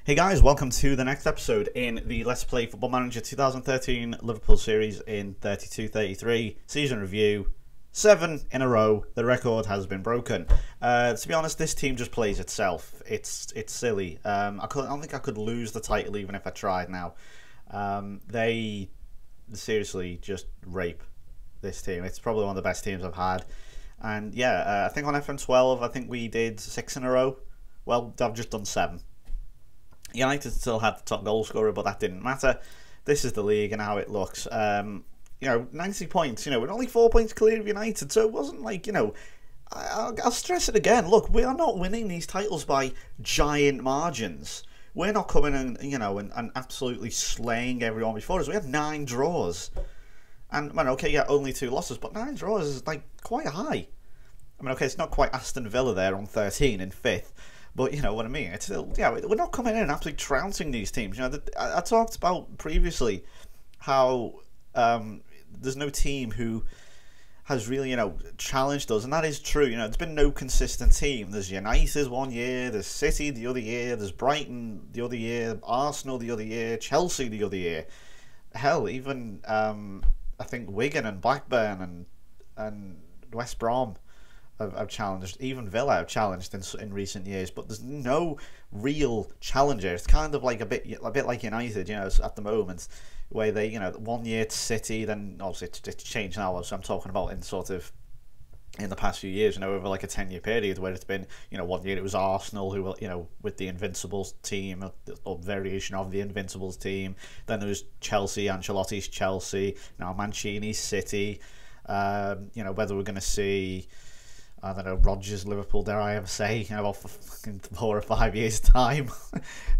Hey guys, welcome to the next episode in the Let's Play Football Manager 2013 Liverpool series in 32-33 season review. 7 in a row. The record has been broken. To be honest, this team just plays itself. It's silly. I don't think I could lose the title even if I tried now. They seriously just rape this team. It's probably one of the best teams I've had. And yeah, I think on FM12 I think we did 6 in a row. Well, I've just done 7. United still had the top goal scorer, but that didn't matter. This is the league and how it looks. 90 points. We're only 4 points clear of United, so it wasn't like, I'll stress it again. Look, we are not winning these titles by giant margins. We're not coming in, and absolutely slaying everyone before us. We had 9 draws. And, only 2 losses, but 9 draws is, quite high. It's not quite Aston Villa there on 13 in 5th. But you know what I mean. It's still, we're not coming in and absolutely trouncing these teams. I talked about previously how there's no team who has really, challenged us, and that is true. There's been no consistent team. There's United one year, there's City the other year, there's Brighton the other year, Arsenal the other year, Chelsea the other year. Hell, even I think Wigan and Blackburn and West Brom have challenged. Even Villa have challenged in recent years, but there's no real challenger. It's kind of like a bit like United, at the moment, where they, 1 year to City, then obviously it's changed now. So I'm talking about in the past few years, over like a 10-year period where it's been, 1 year it was Arsenal who were, with the Invincibles team or variation of the Invincibles team. Then there was Chelsea, Ancelotti's Chelsea. Now Mancini's City. Whether we're going to see, I don't know, Rodgers, Liverpool, dare I ever say, about 4 or 5 years' time,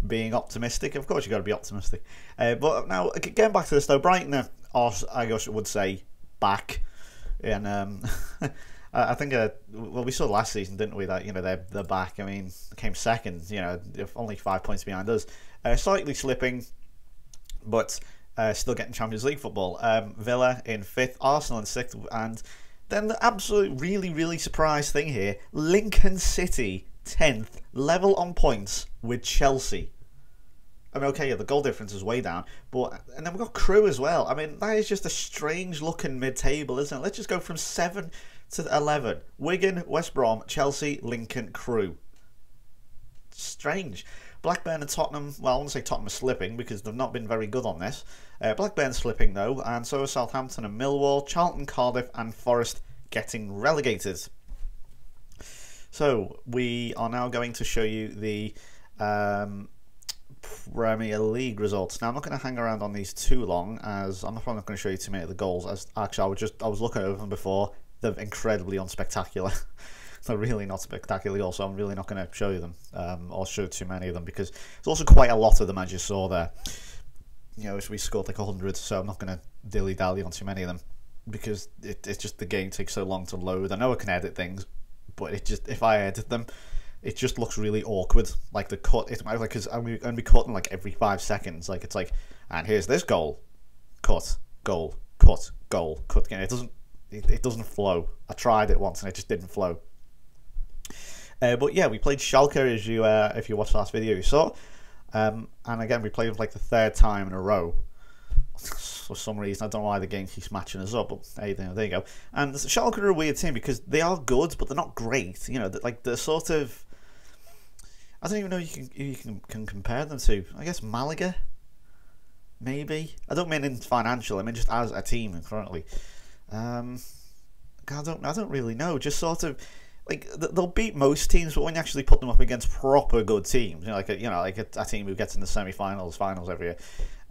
being optimistic. Of course, you've got to be optimistic. But now, getting back to this, though, Brighton are, I guess I would say, back. And I think, we saw last season, didn't we, that, they're back. They came second, only 5 points behind us. Slightly slipping, but still getting Champions League football. Villa in 5th, Arsenal in 6th, and then the absolute really surprise thing here, Lincoln City 10th, level on points with Chelsea. The goal difference is way down, and then we've got Crew as well. That is just a strange looking mid-table, isn't it? Let's just go from 7 to 11. Wigan, West Brom, Chelsea, Lincoln, Crew. Strange. Blackburn and Tottenham, well, I won't say Tottenham are slipping because they've not been very good on this. Blackburn's slipping though, and so are Southampton and Millwall, Charlton, Cardiff and Forest getting relegated. So we are now going to show you the Premier League results. Now I'm not going to hang around on these too long, as I'm probably not going to show you too many of the goals. As actually, I was looking over them before. They're incredibly unspectacular. They're really not spectacular goals, so I'm really not going to show you them or show too many of them, because there's also quite a lot of them, as you saw there. We scored like 100, so I'm not going to dilly-dally on too many of them, because it's just the game takes so long to load. I know I can edit things, but if I edit them, it just looks really awkward. Like the cut, because I'm going to be cutting like every 5 seconds. It's like, and here's this goal, cut, goal, cut, goal, cut. It doesn't flow. I tried it once and it just didn't flow. But yeah, we played Schalke, as if you watched the last video you saw. And again, we played like the 3rd time in a row. For some reason, I don't know why the game keeps matching us up, but hey, there you go. And Schalke are a weird team because they are good, but they're not great. They're sort of, I don't even know who you can compare them to. I guess Malaga, maybe. I don't mean in financial. I mean just as a team currently. I don't really know. Just sort of. They'll beat most teams, but when you actually put them up against proper good teams, like a team who gets in the semi-finals, finals every year,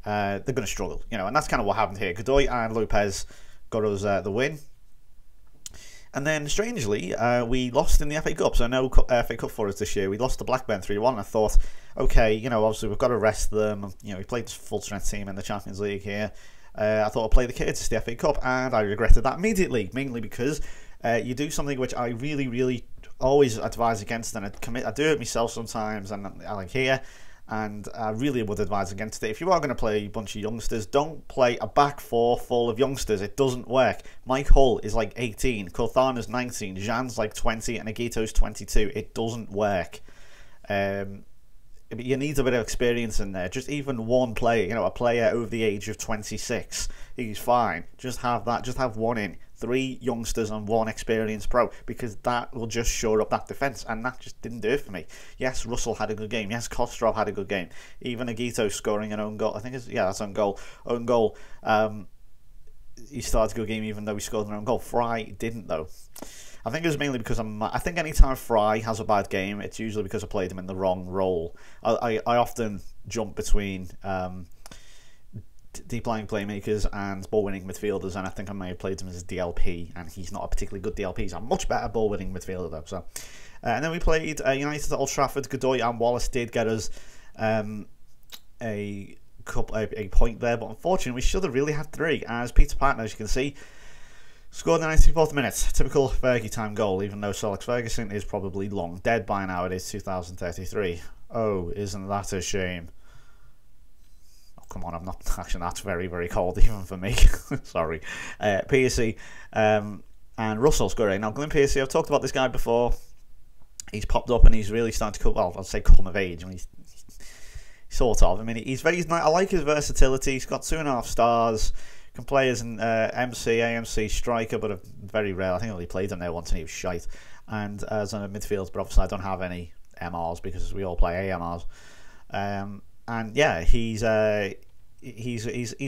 they're going to struggle, and that's kind of what happened here. Godoy and Lopez got us the win, and then strangely, we lost in the FA Cup. So no FA Cup for us this year. We lost to Blackburn 3-1. And I thought, okay, obviously we've got to rest them. We played this full-strength team in the Champions League here. I thought I'd play the kids, the FA Cup, and I regretted that immediately, mainly because you do something which I really always advise against, and I do it myself sometimes, and I like here, and I really would advise against it. If you are going to play a bunch of youngsters, don't play a back 4 full of youngsters. It doesn't work. Mike Hull is like 18, Korthana's 19, Jan's like 20, and Agito's 22. It doesn't work. you need a bit of experience in there. Just even one player, a player over the age of 26, he's fine. Just have that. Just have one in. 3 youngsters and 1 experienced pro, because that will just shore up that defence, and that just didn't do it for me. Yes, Russell had a good game. Yes, Kostrov had a good game. Even Agito scoring an own goal. I think that's own goal. Own goal. He started a good game even though he scored an own goal. Fry didn't though. I think it was mainly because I think anytime Fry has a bad game, it's usually because I played him in the wrong role. I often jump between deep lying playmakers and ball winning midfielders, and I think I may have played him as a DLP, and he's not a particularly good DLP. He's a much better ball winning midfielder though. So, and then we played United at Old Trafford. Godoy and Wallace did get us a point there, but unfortunately we should have really had 3, as Peter Patton, as you can see, scored in the 94th minute. Typical Fergie time goal, even though Sir Alex Ferguson is probably long dead by now. It is 2033. Oh, isn't that a shame? Come on, I'm not actually. That's very, very cold even for me. Sorry. Piercy and Russell scoring. Now, Glenn Piercy, I've talked about this guy before. He's popped up and he's really starting to come. Well, I'll say come of age. I mean, he's sort of. I mean, he's nice. I like his versatility. He's got 2.5 stars. Can play as an MC, AMC striker, but very rare. I think I only played him there once and he was shite. And as a midfield, but obviously I don't have any MRs because we all play AMRs. And yeah, he's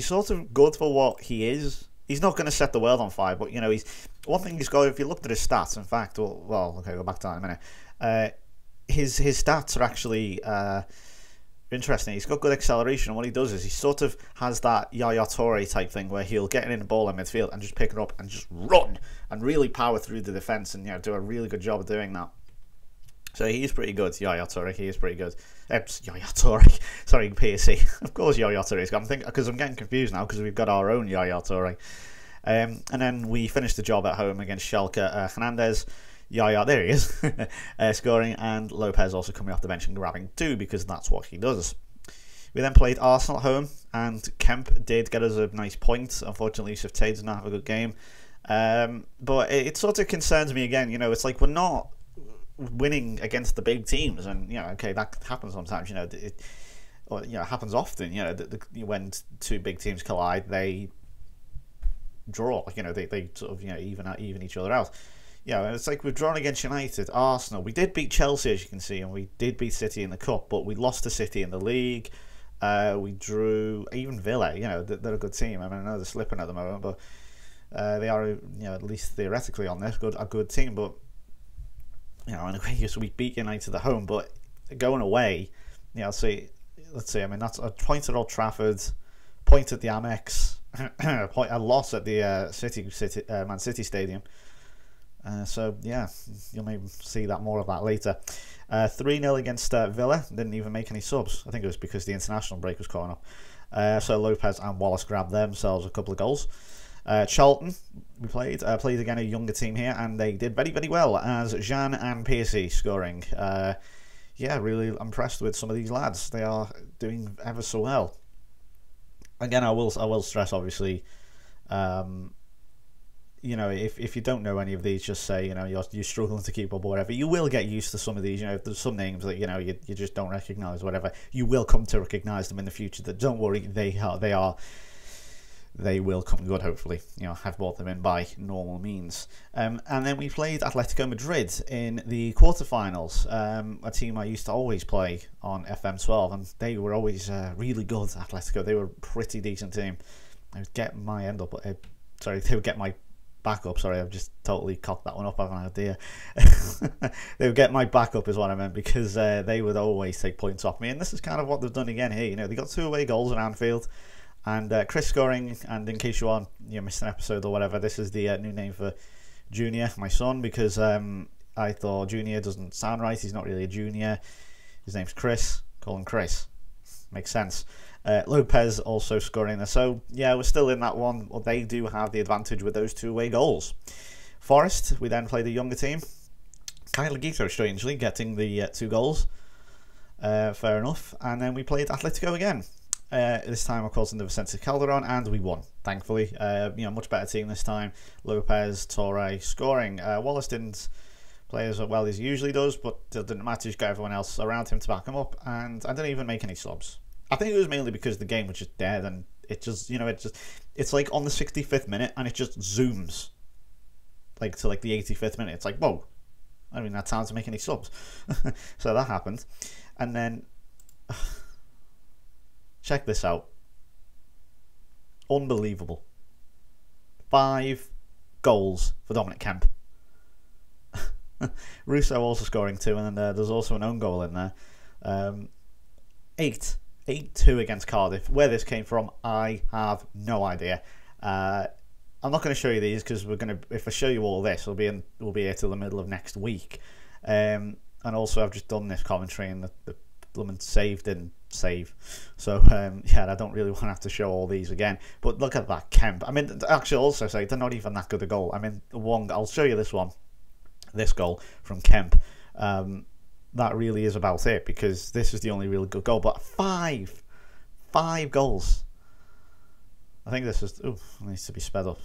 sort of good for what he is. He's not going to set the world on fire, but he's one thing he's got. If you looked at his stats, in fact, okay, go back to that in a minute. His stats are actually interesting. He's got good acceleration, and what he does is he sort of has that Yaya Toure type thing where he'll get in the ball in midfield and just pick it up and just run and really power through the defense and do a really good job of doing that. So he's pretty good, Yaya Toure. He is pretty good. Yaya Toure. Sorry, Piercy. Of course, Yaya Toure is good. I'm thinking because I'm getting confused now because we've got our own Yaya Toure. And then we finished the job at home against Schalke. Hernandez, Yaya, there he is, scoring, and Lopez also coming off the bench and grabbing 2 because that's what he does. We then played Arsenal at home, and Kemp did get us a nice point. Unfortunately, Yusuf Tay did not have a good game. But it sort of concerns me again. It's like we're not winning against the big teams, and okay, that happens sometimes. It happens often. When 2 big teams collide, they draw. They sort of even each other out. It's like we've drawn against United, Arsenal. We did beat Chelsea, as you can see, and we did beat City in the cup, but we lost to City in the league. We drew even Villa. They're a good team. I mean, I know they're slipping at the moment, but they are, at least theoretically on this, a good team. But anyway, so we beat United at home, but going away, let's see. I mean, that's a point at Old Trafford, point at the Amex, a loss at the Man City Stadium. So yeah, you'll maybe see more of that later. 3-0 against Villa. Didn't even make any subs. I think it was because the international break was coming up. So Lopez and Wallace grabbed themselves a couple of goals. Charlton, we played again a younger team here, and they did very, very well as Jean and Piercy scoring. Yeah, really impressed with some of these lads. They are doing ever so well. Again, I will stress, obviously, if you don't know any of these, just say you're struggling to keep up or whatever. You will get used to some of these. If there's some names that you just don't recognise, whatever, you will come to recognise them in the future. That don't worry, they will come good, hopefully. Have brought them in by normal means. And then we played Atletico Madrid in the quarterfinals, a team I used to always play on FM12, and they were always really good. Atletico, they were a pretty decent team. They would get my they would get my backup. Sorry, I've just totally cocked that one up. I have an idea. They would get my backup is what I meant, because they would always take points off me, and this is kind of what they've done again here. They got 2 away goals at Anfield, and Chris scoring. And in case you missed an episode or whatever, this is the new name for Junior, my son, because I thought Junior doesn't sound right. He's not really a junior. His name's Chris. Call him Chris. Makes sense. Lopez also scoring there. So yeah, we're still in that one. Well, they do have the advantage with those 2 away goals. Forest, we then played the younger team. Kyle Guito, strangely, getting the 2 goals. Fair enough. And then we played Atletico again. This time, of course, in the Vicente Calderon, and we won, thankfully. Much better team this time. Lopez, Torre scoring. Wallace didn't play as well as he usually does, but it didn't matter. He's got everyone else around him to back him up, and I didn't even make any subs. I think it was mainly because the game was just dead, and it just, it's like on the 65th minute, and it just zooms, like to like the 85th minute. It's like, whoa, I don't even have time to make any subs. So that happened, and then check this out. Unbelievable. 5 goals for Dominic Kemp. Russo also scoring 2, and then there's also an own goal in there. 8-2 against Cardiff. Where this came from, I have no idea. I'm not going to show you these because if I show you all this, we'll be here till the middle of next week. And also, I've just done this commentary, and the Blumman save didn't save. So yeah, I don't really want to have to show all these again. But look at that Kemp. I mean, actually, also say they're not even that good a goal. I mean, I'll show you this one. This goal from Kemp, that really is about it, because this is the only really good goal. But five goals. I think this is, needs to be sped up.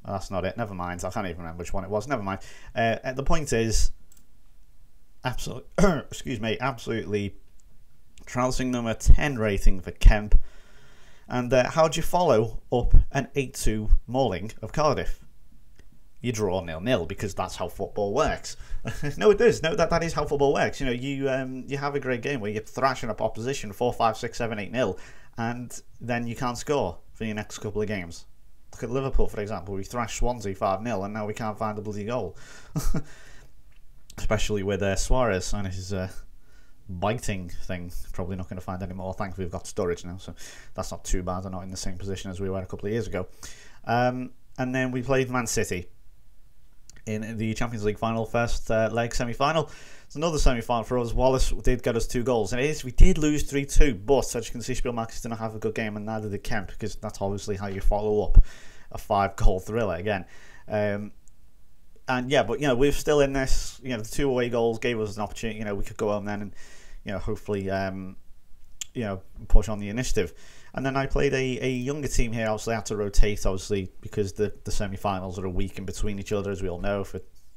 That's not it. Never mind. I can't even remember which one it was. Never mind. The point is, absolutely trouncing number 10 rating for Kemp. And how do you follow up an 8-2 mauling of Cardiff? You draw 0-0, because that's how football works. No, it is. No, that is how football works. You know, you have a great game where you're thrashing up opposition 4, 5, 6, 7, 8-0, and then you can't score for your next couple of games. Look at Liverpool, for example. We thrashed Swansea 5-0, and now we can't find a bloody goal. Especially with Suarez and his biting thing. Probably not going to find any more. Thankfully, we've got storage now, so that's not too bad. They're not in the same position as we were a couple of years ago. And then we played Man City in the Champions League final, first leg semi-final. It's another semi-final for us. Wallace did get us 2 goals, and we did lose 3-2, but as you can see, Spielmacher didn't have a good game, and neither did Kemp, because that's obviously how you follow up a 5-goal thriller again. And yeah, but we're still in this. The 2 away goals gave us an opportunity. We could go home then and hopefully push on the initiative. And then I played a younger team here. Obviously, I had to rotate, obviously, because the semi-finals are a week in between each other, as we all know.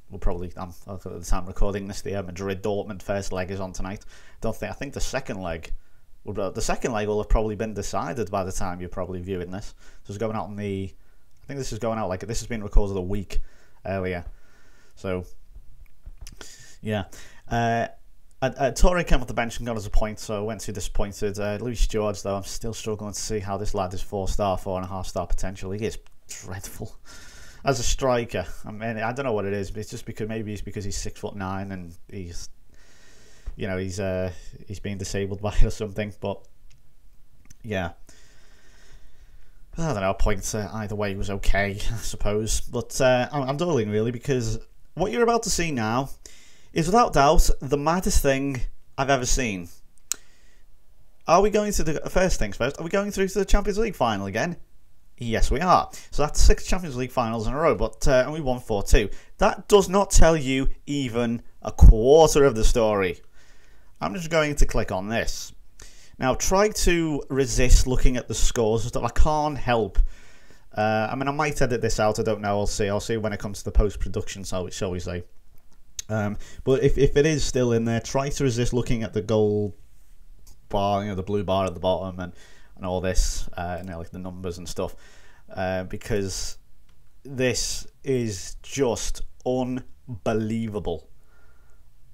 We'll probably, at the time recording this, the Madrid-Dortmund first leg is on tonight. I think the second leg will have probably been decided by the time you're probably viewing this. This is going out I think this is going out, this has been recorded a week earlier. So, yeah. Torre came off the bench and got us a point, so I went too disappointed. Luis George, though, I'm still struggling to see how this lad is 4-star, 4.5-star potential. He is dreadful as a striker. I mean, I don't know what it is, but it's just because he's 6'9" and he's being disabled by it or something. But yeah, I don't know. Points either way was okay, I suppose. But I'm dulling really, because what you're about to see now is without doubt the maddest thing I've ever seen. Are we going to first things first? Are we going through to the Champions League final again? Yes, we are. So that's 6 Champions League finals in a row, but and we won 4-2. That does not tell you even a quarter of the story. I'm just going to click on this. Now, try to resist looking at the scores and stuff. I can't help. I mean, I might edit this out. I don't know. I'll see. I'll see when it comes to the post-production, shall we say. But if it is still in there, try to resist looking at the goal bar, the blue bar at the bottom, and all this, like the numbers and stuff, because this is just unbelievable.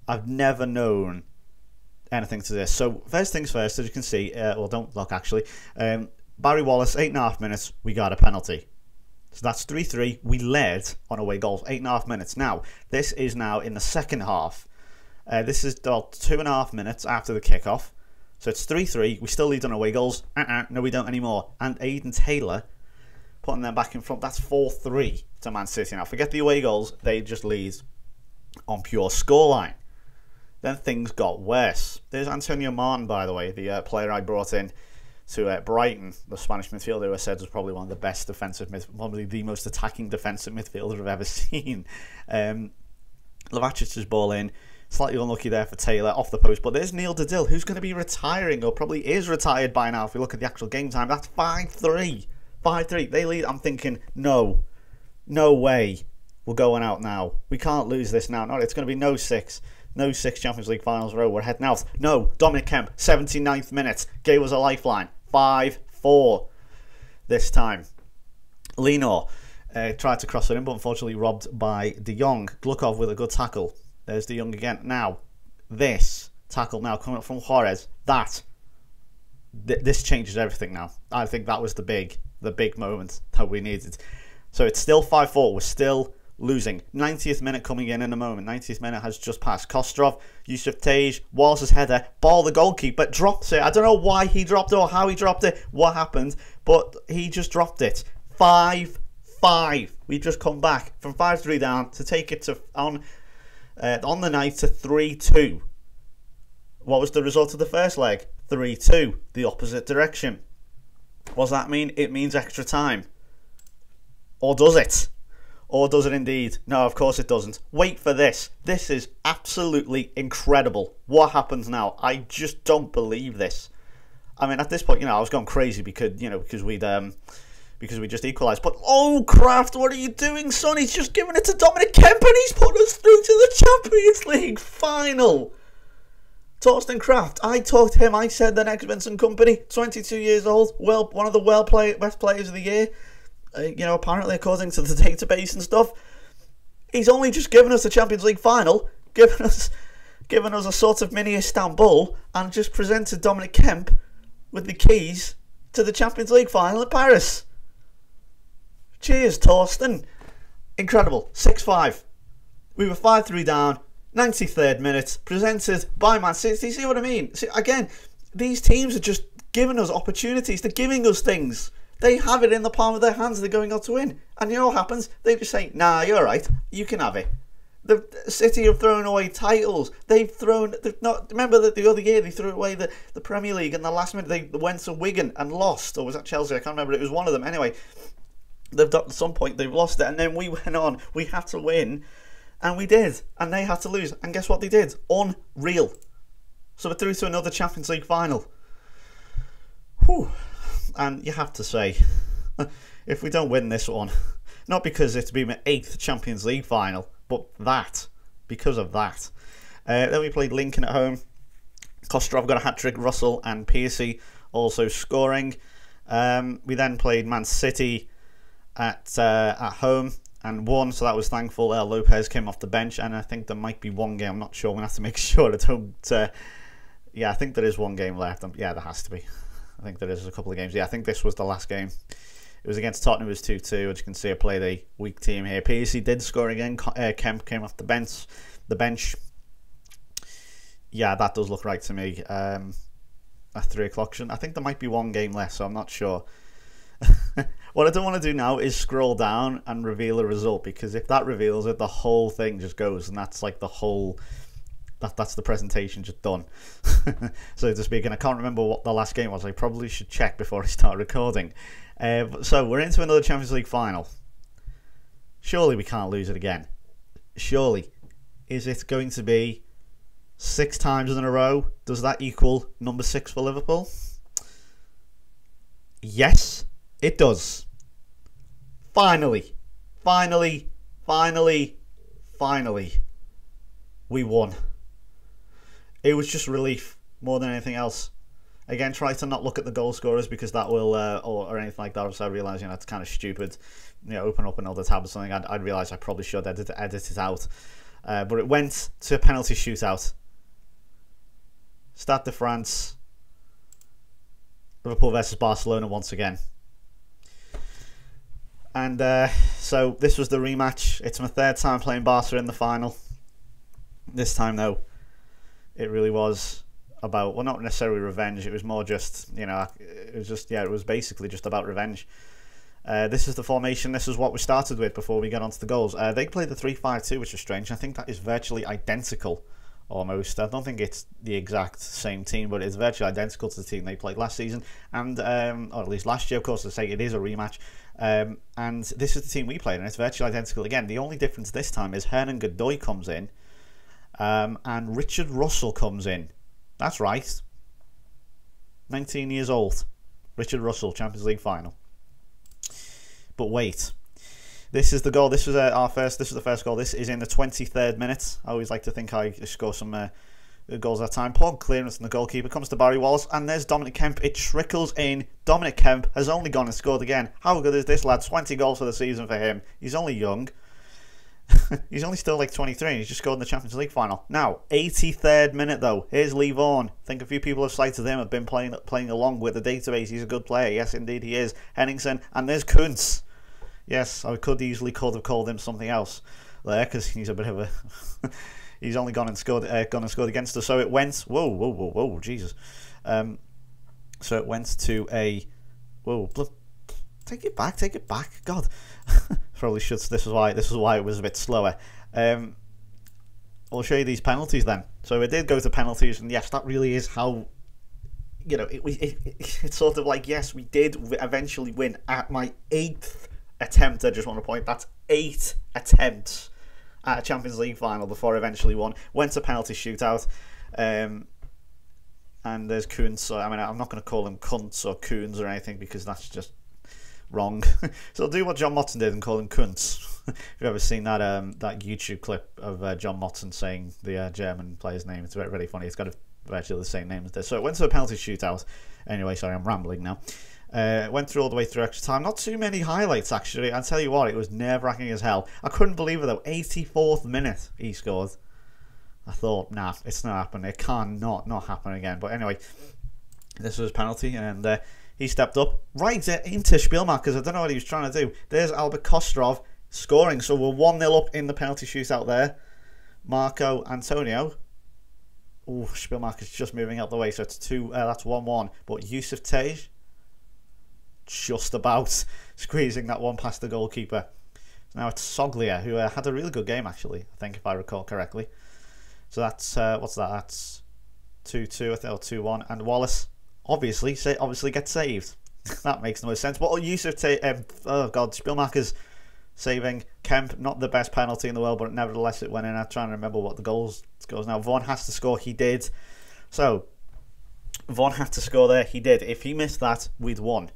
I've never known anything to this. So first things first, as you can see, well, don't look actually. Barry Wallace, 8.5 minutes, we got a penalty. So that's 3-3. We led on away goals, 8.5 minutes. Now, this is now in the second half. This is 2.5 minutes after the kickoff. So it's 3-3. We still lead on away goals. No, we don't anymore. And Aiden Taylor putting them back in front. That's 4-3 to Man City. Now, forget the away goals. They just lead on pure scoreline. Then things got worse. There's Antonio Martin, by the way, the player I brought in to Brighton, the Spanish midfielder, who I said was probably one of the best defensive probably the most attacking defensive midfielder I've ever seen. Lavacic's ball in, slightly unlucky there for Taylor, off the post, but there's Neil Dadill, who's going to be retiring, or probably is retired by now if we look at the actual game time. That's 5-3. 5-3. They lead. I'm thinking, no way. We're going out now. We can't lose this now. No, it's going to be no six Champions League finals in a row. We're heading out. No, Dominic Kemp, 79th minute, gave us a lifeline. 5-4 this time. Lenor tried to cross it in, but unfortunately robbed by De Jong. Glukov with a good tackle. There's De Jong again. Now, this tackle now coming up from Juarez. This changes everything now. I think that was the big moment that we needed. So it's still 5-4. We're still losing. 90th minute coming in a moment. 90th minute has just passed. Kostrov, Yusuf Tej, Wallace's header, ball the goalkeeper, drops it. I don't know why he dropped it or how he dropped it, what happened, but he just dropped it. 5-5. We've just come back from 5-3 down to take it to on the night to 3-2. What was the result of the first leg? 3-2. The opposite direction. What does that mean? It means extra time. Or does it? Or does it indeed? No, of course it doesn't. Wait for this. This is absolutely incredible. What happens now? I just don't believe this. I mean, at this point, I was going crazy because we just equalised. But oh, Kraft, what are you doing, son? He's just given it to Dominic Kemp and he's put us through to the Champions League final. Torsten Kraft, I talked to him. I said the next Vincent Kompany, 22 years old, one of the best players of the year. Apparently according to the database and stuff, he's only just given us the Champions League final, given us a sort of mini Istanbul, and just presented Dominic Kemp with the keys to the Champions League final at Paris. Cheers, Torsten. Incredible. 6-5. We were 5-3 down. 93rd minute, presented by Man City. See what I mean? See, again, these teams are just giving us opportunities. They're giving us things. They have it in the palm of their hands. They're going out to win. And you know what happens? They just say, nah, you're all right. You can have it. The City have thrown away titles. Remember that the other year they threw away the Premier League in the last minute. They went to Wigan and lost. Or was that Chelsea? I can't remember. It was one of them. Anyway, at some point they've lost it. And then we went on. We had to win. And we did. And they had to lose. And guess what they did? Unreal. So we're through to another Champions League final. Whew. And you have to say, if we don't win this one, not because it's been my 8th Champions League final, but because of that. Then we played Lincoln at home. Kostrov got a hat-trick, Russell and Piercy also scoring. We then played Man City at home and won, so that was thankful. Lopez came off the bench, and I think there might be one game, I'm not sure, I'm going to have to make sure I don't... yeah, I think there is one game left. Yeah, there has to be. I think there is a couple of games. Yeah, I think this was the last game. It was against Tottenham. It was 2-2. As you can see, I played a weak team here. Piercy did score again. Kemp came off the bench. Yeah, that does look right to me. At 3 o'clock. I think there might be one game left, so I'm not sure. What I don't want to do now is scroll down and reveal a result, because if that reveals it, the whole thing just goes, and that's like the whole... That's the presentation just done, so to speak. And I can't remember what the last game was. I probably should check before I start recording. So we're into another Champions League final. Surely we can't lose it again. Surely. Is it going to be 6 times in a row? Does that equal number 6 for Liverpool? Yes, it does. Finally. We won. It was just relief more than anything else. Again, try to not look at the goal scorers, because that will, or anything like that. So I realise, it's kind of stupid. Open up another tab or something. I'd realise I probably should edit it out. But it went to a penalty shootout. Stade de France. Liverpool versus Barcelona once again. And so this was the rematch. It's my 3rd time playing Barca in the final. This time, though, it really was about, well, not necessarily revenge. It was more just, it was basically just about revenge. This is the formation. This is what we started with before we get onto the goals. They played the 3-5-2, which is strange. I think that is virtually identical, almost. I don't think it's the exact same team, but it's virtually identical to the team they played last season, and or at least last year. Of course, to say it is a rematch. And this is the team we played, and it's virtually identical again. The only difference this time is Hernan Godoy comes in. And Richard Russell comes in. That's right. 19 years old. Richard Russell, Champions League final. But wait. This is the goal. This was our first. This was the first goal. This is in the 23rd minute. I always like to think I score some goals at that time. Poor clearance from the goalkeeper. Comes to Barry Wallace, and there's Dominic Kemp. It trickles in. Dominic Kemp has only gone and scored again. How good is this lad? 20 goals for the season for him. He's only young. He's only still like 23 and he's just scored in the Champions League final. Now, 83rd minute though. Here's Lee Vaughan. I think a few people have cited him, have been playing along with the database. He's a good player. Yes, indeed he is. Henningsen. And there's Kuntz. Yes, I could have called him something else there because he's a bit of a... he's only gone and scored against us. So it went... Whoa, Jesus. So it went to a... Whoa, take it back. God. Probably should. This is why it was a bit slower. I'll show you these penalties then. So it did go to penalties, and yes, that really is how, you know, it's sort of like, yes, we did eventually win at my 8th attempt. I just want to point, that's 8 attempts at a Champions League final before I eventually won. Went to penalty shootout. And there's Kuntz. I mean, I'm not going to call him Kuntz or Coons or anything because that's just wrong. So I'll do what John Motson did and call him Kuntz. If you've ever seen that that YouTube clip of John Motson saying the German player's name, it's very, very funny. It's got virtually the same name as this. So it went to a penalty shootout. Anyway, sorry, I'm rambling now. Went through all the way through extra time. Not too many highlights, actually. I'll tell you what, it was nerve-wracking as hell. I couldn't believe it, though. 84th minute he scored. I thought, nah, it's not happening. It can not happen again. But anyway, this was a penalty, and he stepped up right into Spielmakers. I don't know what he was trying to do. There's Albert Kostrov scoring. So we're 1-0 up in the penalty shootout there. Marco Antonio. Oh, Spielmakers just moving out the way. So it's that's 1-1. But Yusuf Tej just about squeezing that one past the goalkeeper. So now it's Soglia, who had a really good game, actually, I think, if I recall correctly. So that's, what's that? That's 2-2, I think, or 2-1. And Wallace obviously gets saved. That makes no sense. But Yusuf Spielmakers saving. Kemp, not the best penalty in the world, but nevertheless it went in. I'm trying to remember what the goals now. Vaughan has to score. He did. So Vaughan had to score there. He did. If he missed that, we'd won.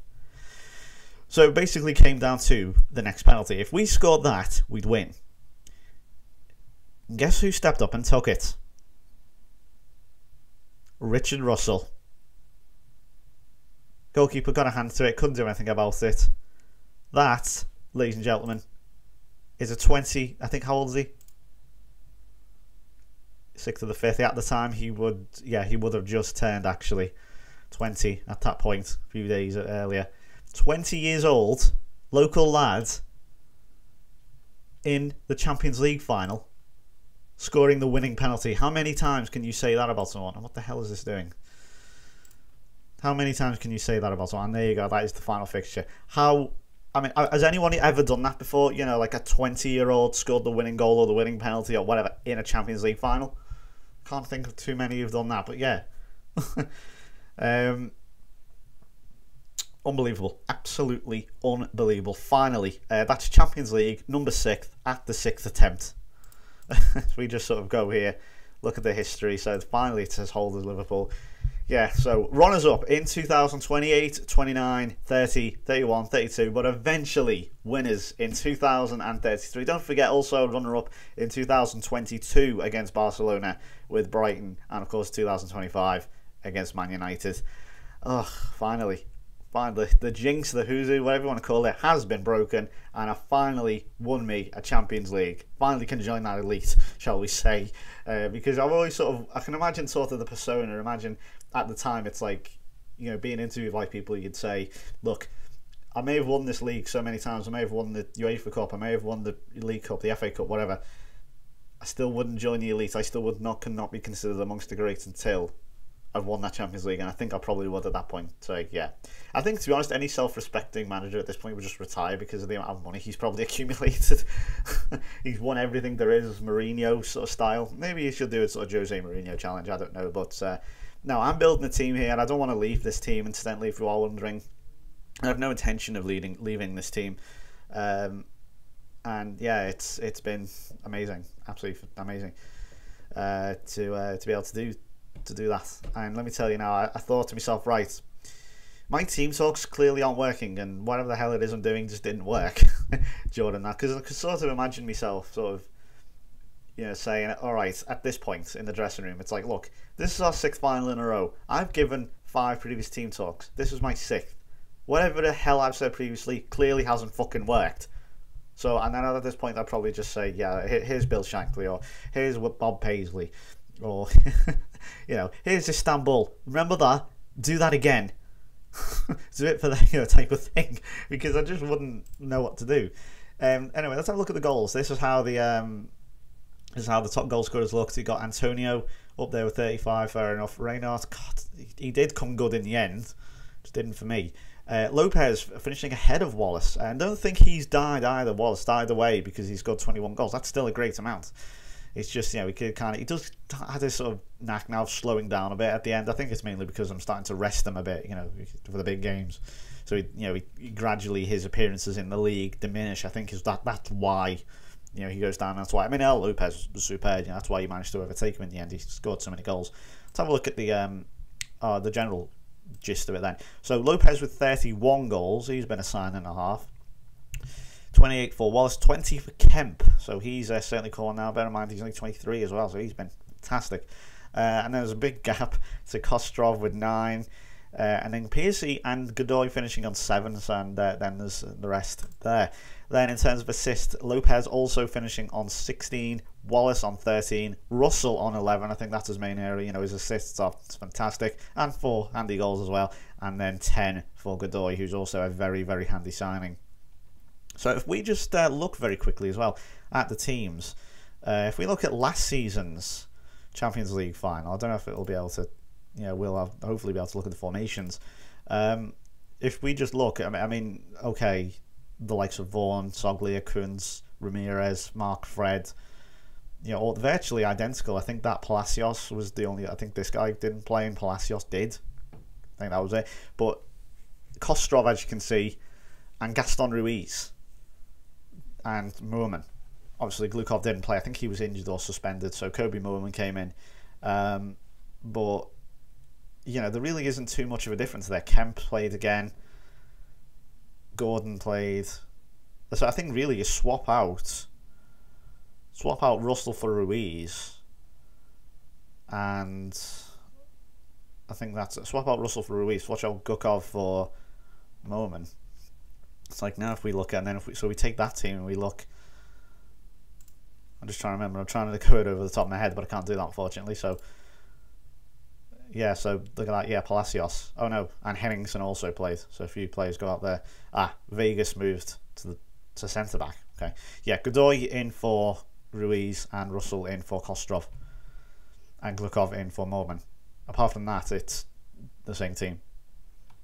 So it basically came down to the next penalty. If we scored that, we'd win. Guess who stepped up and took it? Richard Russell. Goalkeeper got a hand to it, couldn't do anything about it. That, ladies and gentlemen, is a 20. I think, how old is he? 6th of the 5th. At the time, he would have just turned, actually, 20 at that point, a few days earlier. 20 years old, local lad, in the Champions League final, scoring the winning penalty. How many times can you say that about someone? And what the hell is this doing? How many times can you say that about someone? And there you go, that is the final fixture. I mean, has anyone ever done that before? You know, like a 20-year-old scored the winning goal or the winning penalty or whatever in a Champions League final? Can't think of too many who've done that, but yeah. Unbelievable. Absolutely unbelievable. Finally, that's Champions League, number 6 at the 6th attempt. We just sort of go here, look at the history. So finally it says hold as Liverpool. Yeah, so runners up in 2028, 29, 30, 31, 32, but eventually winners in 2033. Don't forget also runner up in 2022 against Barcelona with Brighton, and of course 2025 against Man United. Oh, finally. The jinx, the hoodoo, whatever you want to call it, has been broken, and I finally won me a Champions League. Finally can join that elite, shall we say, because I've always I can imagine sort of the persona. Imagine at the time it's like, you know, being interviewed by people, you'd say, look, I may have won this league so many times, I may have won the UEFA Cup, I may have won the League Cup, the FA Cup, whatever, I still cannot be considered amongst the greats until I've won that Champions League, and I think I probably would at that point. So yeah, I think, to be honest, any self-respecting manager at this point would just retire because of the amount of money he's probably accumulated. He's won everything there is, Mourinho sort of style. Maybe he should do a sort of Jose Mourinho challenge, I don't know. But no, I'm building a team here, and I don't want to leave this team, incidentally, if you are wondering. I have no intention of leaving this team. And yeah, it's been amazing, absolutely amazing to be able to do that. And let me tell you now, I thought to myself, right, My team talks clearly aren't working, and whatever the hell it is I'm doing just didn't work during that, because I could sort of imagine myself sort of, saying, all right, at this point in the dressing room, it's like, look, this is our 6th final in a row. I've given 5 previous team talks. This was my 6th. Whatever the hell I've said previously clearly hasn't fucking worked. So, and then at this point, I'd probably just say, yeah, here's Bill Shankly, or here's Bob Paisley, or, here's Istanbul. Remember that? Do that again. Do it for the type of thing, because I just wouldn't know what to do. Anyway, let's have a look at the goals. This is how the top goal scorers looked. You got Antonio up there with 35, fair enough. Reinhardt, God, he did come good in the end, just didn't for me. Lopez finishing ahead of Wallace, and I don't think he's died either. Wallace died away because he's got 21 goals. That's still a great amount. It's just, he does have this sort of knack now of slowing down a bit at the end. I think it's mainly because I'm starting to rest him a bit, for the big games. So he gradually, his appearances in the league diminish. I think that's why, he goes down. That's why. I mean, El Lopez was superb. That's why he managed to overtake him in the end. He scored so many goals. Let's have a look at the general gist of it then. So Lopez with 31 goals. He's been a sign and a half. 28 for Wallace, 20 for Kemp. So he's certainly calling now. Bear in mind, he's only 23 as well, so he's been fantastic. And then there's a big gap to Kostrov with 9. And then Piercy and Godoy finishing on 7s, and then there's the rest there. Then in terms of assists, Lopez also finishing on 16, Wallace on 13, Russell on 11. I think that's his main area. His assists are fantastic, and 4 handy goals as well. And then 10 for Godoy, who's also a very, very handy signing. So if we just look very quickly as well at the teams, if we look at last season's Champions League final, I don't know if it'll be able to, we'll hopefully be able to look at the formations. If we just look, okay, the likes of Vaughan, Soglia, Kunz, Ramirez, Mark, Fred, all virtually identical. I think that Palacios was the only, I think this guy didn't play and Palacios did. I think that was it. But Kostrov, as you can see, and Gaston Ruiz, and Moorman. Obviously, Glukov didn't play. I think he was injured or suspended, so Kobe Moorman came in. But, there really isn't too much of a difference there. Kemp played again. Gordon played. So I think really you swap out Russell for Ruiz. And I think that's it. Swap out Russell for Ruiz. Swap out Gukov for Moorman. It's like now if we look at, and then we take that team and we look. I'm just trying to remember. I'm trying to go it over the top of my head, but I can't do that unfortunately. So yeah, so look at that. Yeah, Palacios. Oh no, and Henningsen also played. So a few players go out there. Vegas moved to centre back. Okay, yeah, Godoy in for Ruiz and Russell in for Kostrov, and Glukov in for Moorman. Apart from that, it's the same team.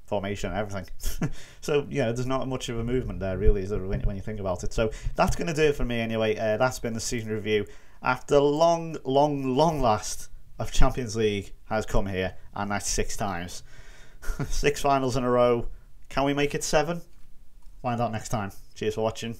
Formation and everything. So there's not much of a movement there really, is there, when you think about it. So that's going to do it for me anyway. That's been the season review. After long last of Champions League has come here, and that's 6 times. 6 finals in a row. Can we make it 7? Find out next time. Cheers for watching.